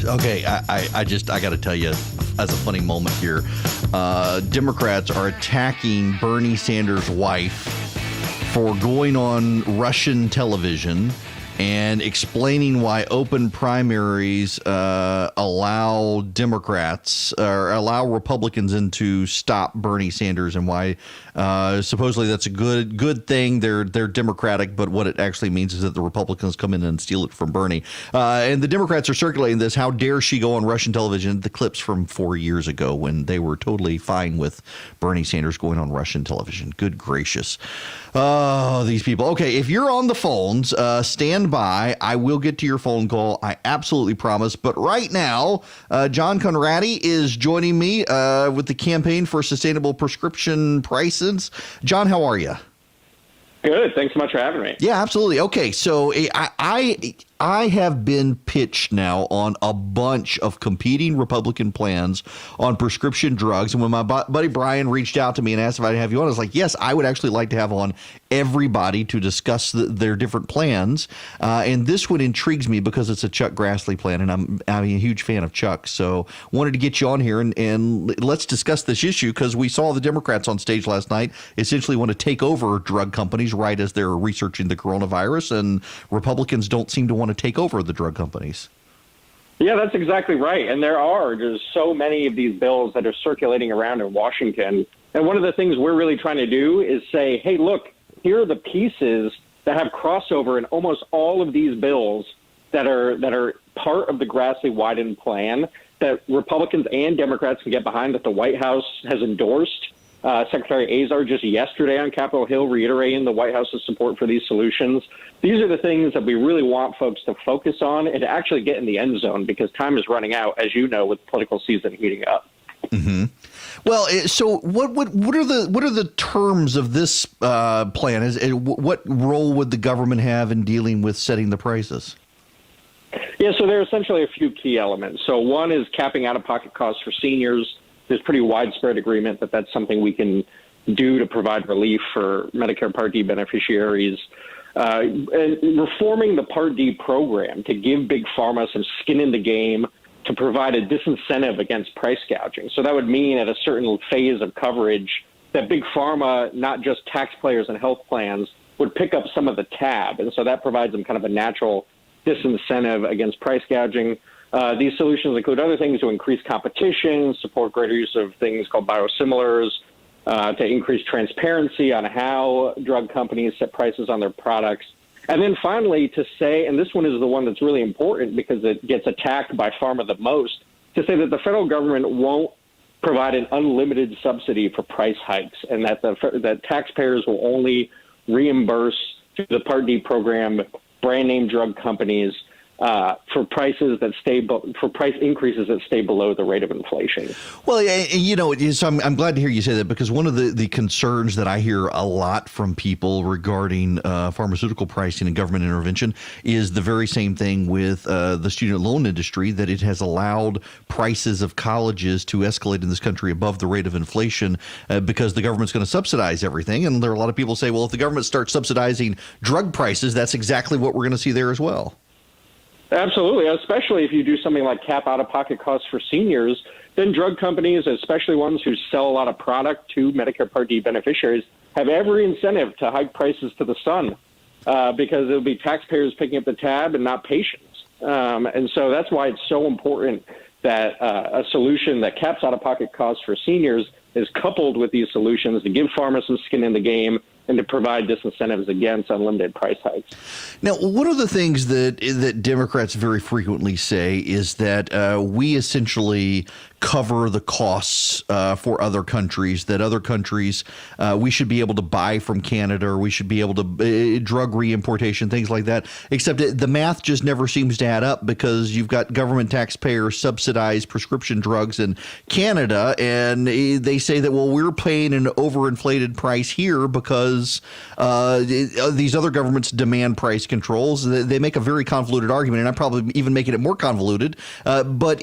Okay, I got to tell you, as a funny moment here, Democrats are attacking Bernie Sanders' wife for going on Russian television and explaining why open primaries allow Democrats or allow Republicans in to stop Bernie Sanders, and why supposedly that's a good thing. They're Democratic, but what it actually means is that the Republicans come in and steal it from Bernie. And the Democrats are circulating this. How dare she go on Russian television? The clips from 4 years ago when they were totally fine with Bernie Sanders going on Russian television. Good gracious. Oh, these people. Okay, if you're on the phones, stand by. I will get to your phone call. I absolutely promise. But right now, John Conradi is joining me with the Campaign for Sustainable Prescription Prices. John, how are you? Good. Thanks so much for having me. Yeah, absolutely. Okay, so I have been pitched now on a bunch of competing Republican plans on prescription drugs. And when my buddy Brian reached out to me and asked if I'd have you on, I was like, yes, I would actually like to have on everybody to discuss their different plans. And this one intrigues me because it's a Chuck Grassley plan, and I'm a huge fan of Chuck. So wanted to get you on here and let's discuss this issue, because we saw the Democrats on stage last night essentially want to take over drug companies right as they're researching the coronavirus, and Republicans don't seem to want to take over the drug companies. Yeah, that's exactly right. And there's so many of these bills that are circulating around in Washington. And one of the things we're really trying to do is say, hey, look, here are the pieces that have crossover in almost all of these bills that are part of the Grassley-Wyden plan that Republicans and Democrats can get behind, that the White House has endorsed. Secretary Azar just yesterday on Capitol Hill reiterating the White House's support for these solutions. These are the things that we really want folks to focus on and to actually get in the end zone, because time is running out, as you know, with political season heating up. Mm-hmm. Well, so what are the terms of this plan? What role would the government have in dealing with setting the prices? Yeah, so there are essentially a few key elements. So one is capping out-of-pocket costs for seniors. There's pretty widespread agreement that that's something we can do to provide relief for Medicare Part D beneficiaries. And reforming the Part D program to give Big Pharma some skin in the game, to provide a disincentive against price gouging. So that would mean at a certain phase of coverage that Big Pharma, not just taxpayers and health plans, would pick up some of the tab. And so that provides them kind of a natural disincentive against price gouging. These solutions include other things to increase competition, support greater use of things called biosimilars, to increase transparency on how drug companies set prices on their products. And then finally to say, and this one is the one that's really important because it gets attacked by pharma the most, to say that the federal government won't provide an unlimited subsidy for price hikes, and that that taxpayers will only reimburse through the Part D program brand name drug companies for prices that for price increases that stay below the rate of inflation. Well, you know, so I'm glad to hear you say that, because one of the concerns that I hear a lot from people regarding pharmaceutical pricing and government intervention is the very same thing with the student loan industry, that it has allowed prices of colleges to escalate in this country above the rate of inflation because the government's going to subsidize everything. And there are a lot of people say, well, if the government starts subsidizing drug prices, that's exactly what we're going to see there as well. Absolutely, especially if you do something like cap out-of-pocket costs for seniors, then drug companies, especially ones who sell a lot of product to Medicare Part D beneficiaries, have every incentive to hike prices to the sun because it'll be taxpayers picking up the tab and not patients. And so that's why it's so important that a solution that caps out-of-pocket costs for seniors is coupled with these solutions to give pharma some skin in the game and to provide disincentives against unlimited price hikes. Now, one of the things that Democrats very frequently say is that we essentially cover the costs for other countries, that other countries, we should be able to buy from Canada, or we should be able to drug reimportation, things like that, except the math just never seems to add up, because you've got government taxpayers subsidized prescription drugs in Canada, and they say that, well, we're paying an overinflated price here because these other governments demand price controls. They make a very convoluted argument, and I'm probably even making it more convoluted, but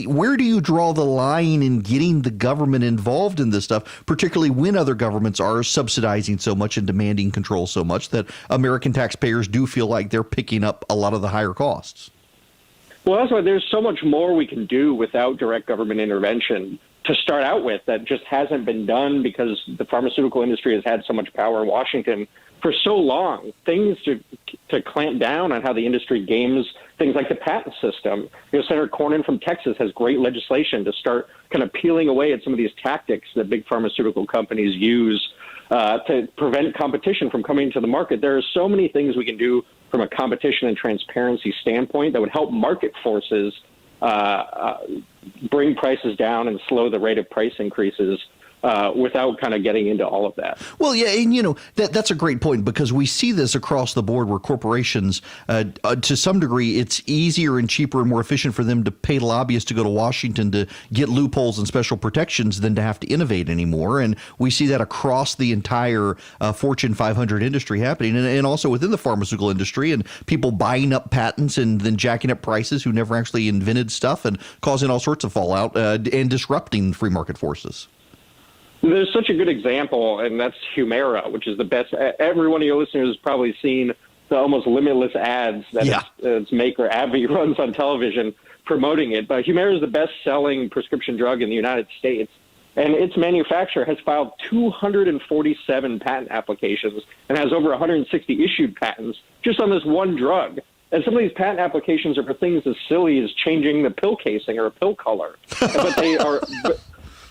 where do you draw the line in getting the government involved in this stuff, particularly when other governments are subsidizing so much and demanding control so much that American taxpayers do feel like they're picking up a lot of the higher costs? Well, that's why there's so much more we can do without direct government intervention to start out with that just hasn't been done because the pharmaceutical industry has had so much power in Washington for so long. Things to clamp down on how the industry games things like the patent system. Senator Cornyn from Texas has great legislation to start kind of peeling away at some of these tactics that big pharmaceutical companies use to prevent competition from coming into the market. There are so many things we can do from a competition and transparency standpoint that would help market forces bring prices down and slow the rate of price increases without kind of getting into all of that. Well, yeah, and that's a great point because we see this across the board where corporations, to some degree, it's easier and cheaper and more efficient for them to pay lobbyists to go to Washington to get loopholes and special protections than to have to innovate anymore. And we see that across the entire Fortune 500 industry happening, and also within the pharmaceutical industry, and people buying up patents and then jacking up prices who never actually invented stuff and causing all sorts of fallout and disrupting free market forces. There's such a good example, and that's Humira, which is the best. Every one of your listeners has probably seen the almost limitless ads that its maker, AbbVie, runs on television promoting it. But Humira is the best-selling prescription drug in the United States, and its manufacturer has filed 247 patent applications and has over 160 issued patents just on this one drug. And some of these patent applications are for things as silly as changing the pill casing or a pill color. But they are...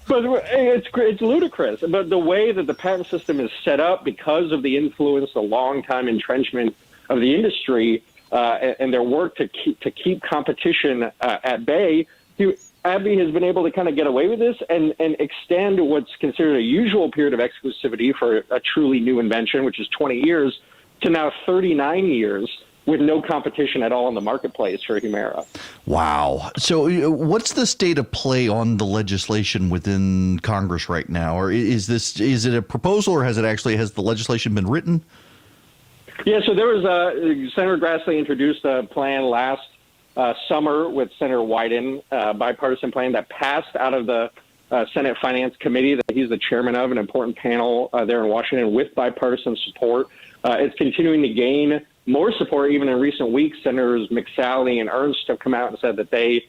But it's ludicrous. But the way that the patent system is set up because of the influence, the long-time entrenchment of the industry and their work to keep competition at bay, AbbVie has been able to kind of get away with this and extend what's considered a usual period of exclusivity for a truly new invention, which is 20 years, to now 39 years. With no competition at all in the marketplace for Humira. Wow. So what's the state of play on the legislation within Congress right now? Or is it a proposal, or has the legislation been written? Yeah, so there was Senator Grassley introduced a plan last summer with Senator Wyden, a bipartisan plan that passed out of the Senate Finance Committee that he's the chairman of, an important panel there in Washington with bipartisan support. It's continuing to gain more support. Even in recent weeks, Senators McSally and Ernst have come out and said that they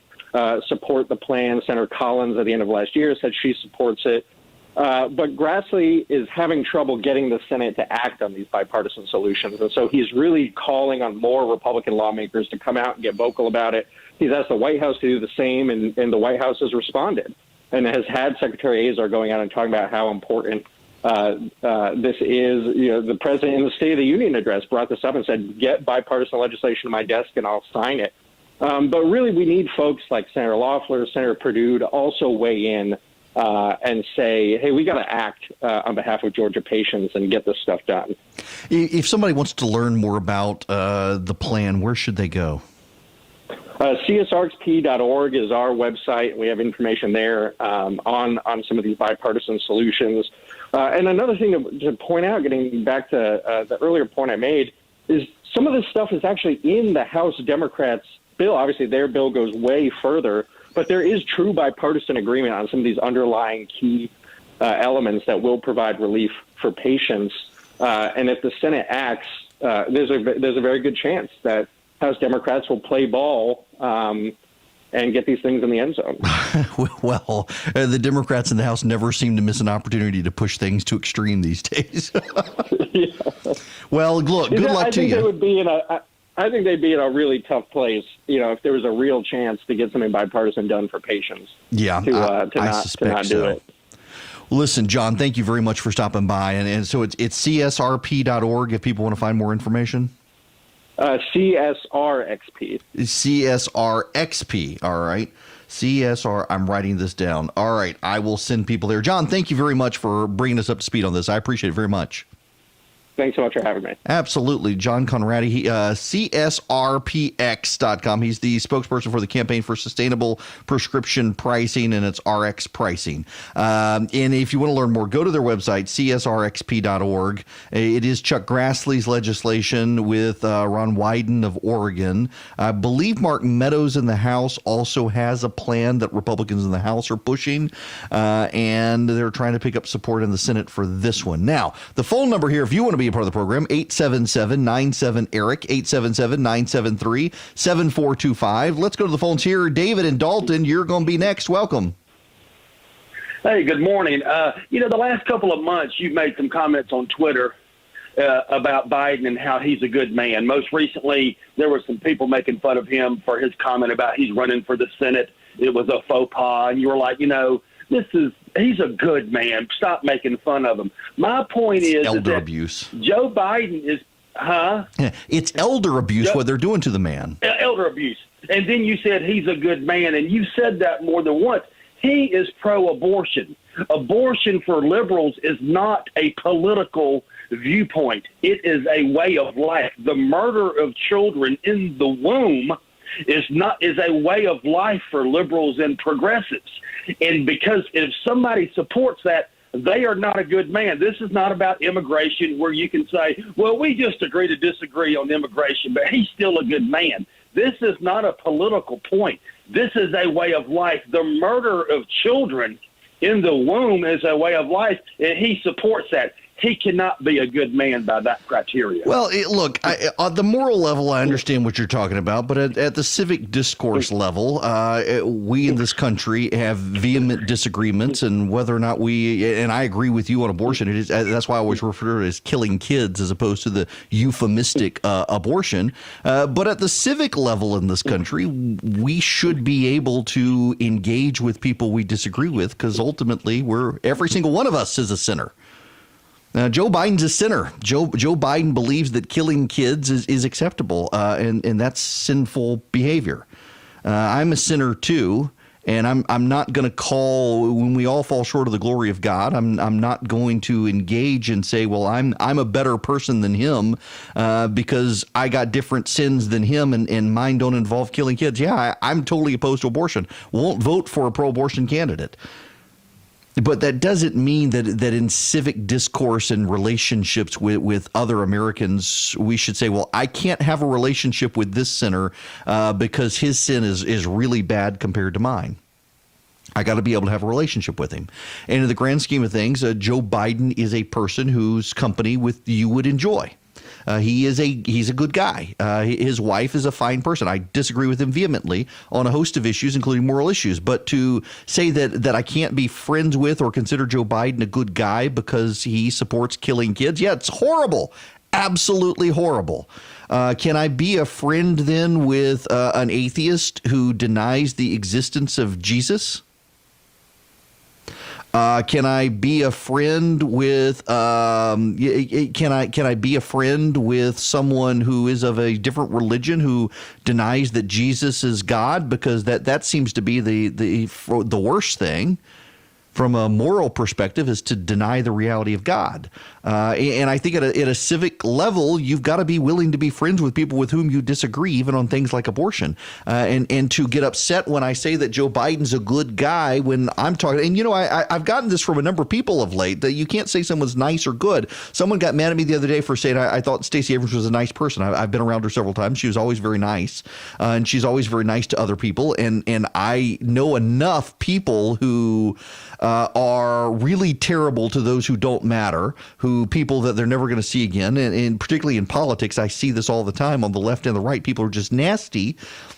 support the plan. Senator Collins at the end of last year said she supports it. But Grassley is having trouble getting the Senate to act on these bipartisan solutions. And so he's really calling on more Republican lawmakers to come out and get vocal about it. He's asked the White House to do the same, and the White House has responded and has had Secretary Azar going out and talking about how important this is. The president in the State of the Union address brought this up and said, get bipartisan legislation to my desk and I'll sign it. But really, we need folks like Senator Loeffler, Senator Perdue to also weigh in and say, hey, we got to act on behalf of Georgia patients and get this stuff done. If somebody wants to learn more about the plan, where should they go? CSRXP.org is our website. We have information there on some of these bipartisan solutions. And another thing to point out, getting back to the earlier point I made, is some of this stuff is actually in the House Democrats' bill. Obviously, their bill goes way further, but there is true bipartisan agreement on some of these underlying key elements that will provide relief for patients. And if the Senate acts, there's a very good chance that House Democrats will play ball and get these things in the end zone. Well, the Democrats in the House never seem to miss an opportunity to push things to extreme these days. Yeah. Well, look, good luck to you. I think they'd be in a really tough place, if there was a real chance to get something bipartisan done for patients. Yeah, I suspect not so. Do it. Listen, John, thank you very much for stopping by. And so it's CSRP.org if people want to find more information. CSRXP. CSRXP. All right. CSR. I'm writing this down. All right. I will send people there. John, thank you very much for bringing us up to speed on this. I appreciate it very much. Thanks so much for having me. Absolutely. John Conradi, CSRPX.com. He's the spokesperson for the Campaign for Sustainable Prescription Pricing, and it's RX pricing. And if you want to learn more, go to their website, CSRXP.org. It is Chuck Grassley's legislation with Ron Wyden of Oregon. I believe Mark Meadows in the House also has a plan that Republicans in the House are pushing, and they're trying to pick up support in the Senate for this one. Now, the phone number here, if you want to be a part of the program, 877-97-ERIC, 877-973-7425. Let's go to the phones here. David in Dalton, you're going to be next. Welcome. Hey, good morning. The last couple of months, you've made some comments on Twitter about Biden and how he's a good man. Most recently, there were some people making fun of him for his comment about he's running for the Senate. It was a faux pas, and you were like, he's a good man. Stop making fun of him. My point is elder that abuse. Joe Biden is, It's elder abuse, what they're doing to the man. Elder abuse. And then you said he's a good man, and you said that more than once. He is pro-abortion. Abortion for liberals is not a political viewpoint. It is a way of life. The murder of children in the womb is a way of life for liberals and progressives. And because if somebody supports that, they are not a good man. This is not about immigration where you can say, well, we just agree to disagree on immigration, but he's still a good man. This is not a political point. This is a way of life. The murder of children in the womb is a way of life, and he supports that. He cannot be a good man by that criteria. Well, look, on the moral level, I understand what you're talking about, but at the civic discourse level, we in this country have vehement disagreements, and whether or not and I agree with you on abortion. It is that's why I always refer to it as killing kids as opposed to the euphemistic abortion. But at the civic level in this country, we should be able to engage with people we disagree with, because ultimately, every single one of us is a sinner. Joe Biden's a sinner. Joe Biden believes that killing kids is acceptable, and that's sinful behavior. I'm a sinner too, and I'm not going to call when we all fall short of the glory of God. I'm not going to engage and say, well, I'm a better person than him because I got different sins than him, and mine don't involve killing kids. Yeah, I'm totally opposed to abortion. Won't vote for a pro-abortion candidate. But that doesn't mean that in civic discourse and relationships with other Americans, we should say, well, I can't have a relationship with this sinner because his sin is really bad compared to mine. I got to be able to have a relationship with him. And in the grand scheme of things, Joe Biden is a person whose company you would enjoy. He's a good guy. His wife is a fine person. I disagree with him vehemently on a host of issues, including moral issues. But to say that I can't be friends with or consider Joe Biden a good guy because he supports killing kids, yeah, it's horrible. Absolutely horrible. Can I be a friend then with an atheist who denies the existence of Jesus? Can I be a friend with can I be a friend with someone who is of a different religion who denies that Jesus is God? Because that seems to be the worst thing from a moral perspective, is to deny the reality of God. And I think at a civic level, you've got to be willing to be friends with people with whom you disagree, even on things like abortion. And to get upset when I say that Joe Biden's a good guy when I'm talking. And, I've gotten this from a number of people of late, that you can't say someone's nice or good. Someone got mad at me the other day for saying I thought Stacey Abrams was a nice person. I've been around her several times. She was always very nice. And she's always very nice to other people. And I know enough people who are really terrible to those who don't matter, people that they're never going to see again. And particularly in politics, I see this all the time on the left and the right. People are just nasty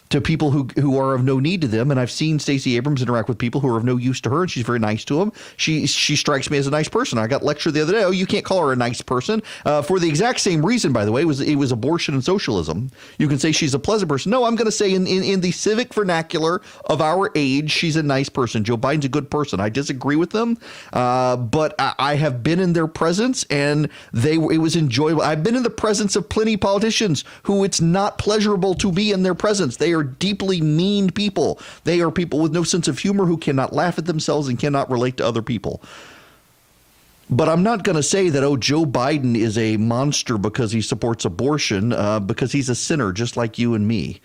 to people who are of no need to them. And I've seen Stacey Abrams interact with people who are of no use to her, and she's very nice to them. She strikes me as a nice person. I got lectured the other day, you can't call her a nice person, for the exact same reason, by the way. It was abortion and socialism. You can say she's a pleasant person. No, I'm going to say in the civic vernacular of our age, she's a nice person. Joe Biden's a good person. I disagree with them, but I have been in their presence, and it was enjoyable. I've been in the presence of plenty of politicians who it's not pleasurable to be in their presence. They are deeply mean people. They are people with no sense of humor who cannot laugh at themselves and cannot relate to other people. But I'm not going to say that, Joe Biden is a monster because he supports abortion, because he's a sinner just like you and me.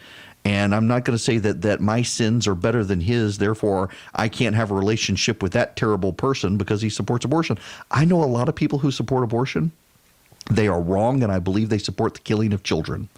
And I'm not going to say that my sins are better than his, therefore I can't have a relationship with that terrible person because he supports abortion. I know a lot of people who support abortion. They are wrong, and I believe they support the killing of children.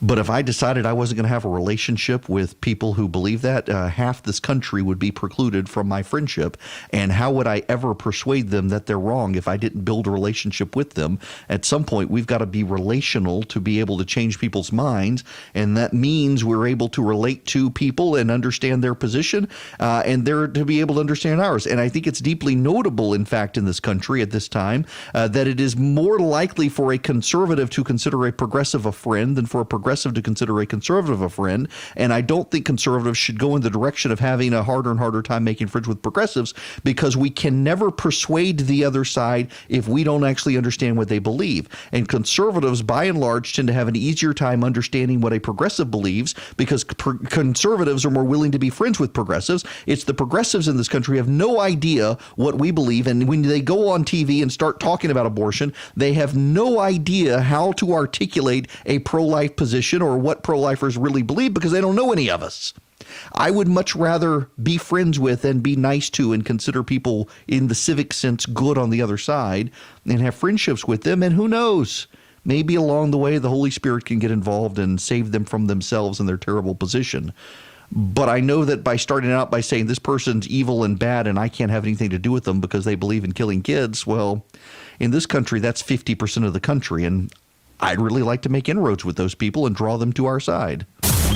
But if I decided I wasn't going to have a relationship with people who believe that, half this country would be precluded from my friendship. And how would I ever persuade them that they're wrong if I didn't build a relationship with them? At some point, we've got to be relational to be able to change people's minds. And that means we're able to relate to people and understand their position, and they're to be able to understand ours. And I think it's deeply notable, in fact, in this country at this time, that it is more likely for a conservative to consider a progressive a friend than for a progressive to consider a conservative a friend. And I don't think conservatives should go in the direction of having a harder and harder time making friends with progressives, because we can never persuade the other side if we don't actually understand what they believe. And conservatives, by and large, tend to have an easier time understanding what a progressive believes, because conservatives are more willing to be friends with progressives. It's the progressives in this country have no idea what we believe. And when they go on TV and start talking about abortion, they have no idea how to articulate a pro-life position or what pro-lifers really believe, because they don't know any of us. I would much rather be friends with and be nice to and consider people in the civic sense good on the other side and have friendships with them. And who knows, maybe along the way the Holy Spirit can get involved and save them from themselves and their terrible position. But I know that by starting out by saying this person's evil and bad and I can't have anything to do with them because they believe in killing kids, well, in this country, that's 50% of the country. And I'd really like to make inroads with those people and draw them to our side.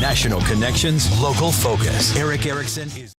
National connections, local focus. Erick Erickson is